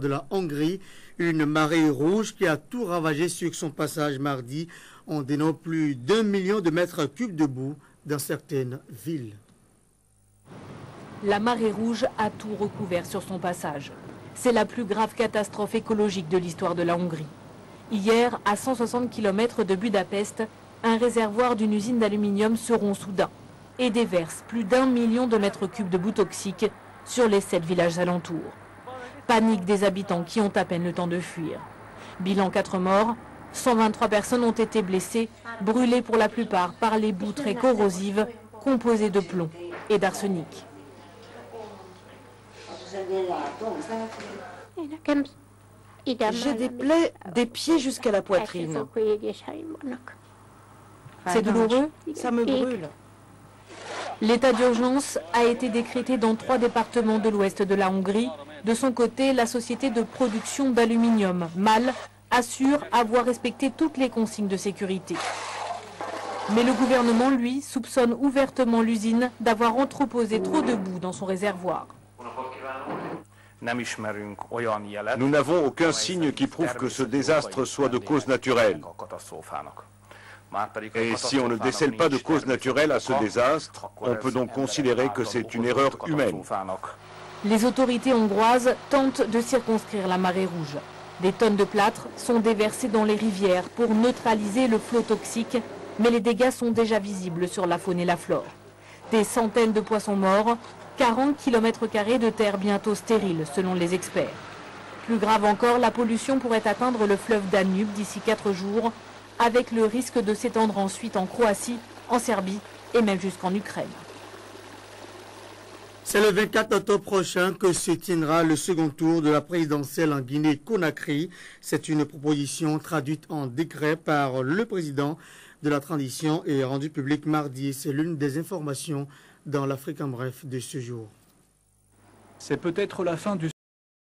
de la Hongrie, une marée rouge qui a tout ravagé sur son passage mardi, en dénombre plus d'1 million de mètres cubes de boue dans certaines villes. La marée rouge a tout recouvert sur son passage. C'est la plus grave catastrophe écologique de l'histoire de la Hongrie. Hier, à 160 km de Budapest, un réservoir d'une usine d'aluminium se rompt soudain et déverse plus d'1 million de mètres cubes de boue toxique sur les 7 villages alentours. Panique des habitants qui ont à peine le temps de fuir. Bilan 4 morts, 123 personnes ont été blessées, brûlées pour la plupart par les boues très corrosives composées de plomb et d'arsenic. J'ai des plaies des pieds jusqu'à la poitrine. C'est douloureux? Ça me brûle. L'état d'urgence a été décrété dans 3 départements de l'ouest de la Hongrie. De son côté, la société de production d'aluminium, MAL, assure avoir respecté toutes les consignes de sécurité. Mais le gouvernement, lui, soupçonne ouvertement l'usine d'avoir entreposé trop de boue dans son réservoir. Nous n'avons aucun signe qui prouve que ce désastre soit de cause naturelle. Et si on ne décèle pas de cause naturelle à ce désastre, on peut donc considérer que c'est une erreur humaine. Les autorités hongroises tentent de circonscrire la marée rouge. Des tonnes de plâtre sont déversées dans les rivières pour neutraliser le flot toxique, mais les dégâts sont déjà visibles sur la faune et la flore. Des centaines de poissons morts, 40 km² de terre bientôt stérile selon les experts. Plus grave encore, la pollution pourrait atteindre le fleuve Danube d'ici 4 jours, avec le risque de s'étendre ensuite en Croatie, en Serbie et même jusqu'en Ukraine. C'est le 24 octobre prochain que se tiendra le second tour de la présidentielle en Guinée-Conakry. C'est une proposition traduite en décret par le président de la transition et rendue publique mardi. C'est l'une des informations dans l'Afrique en bref de ce jour. C'est peut-être la fin du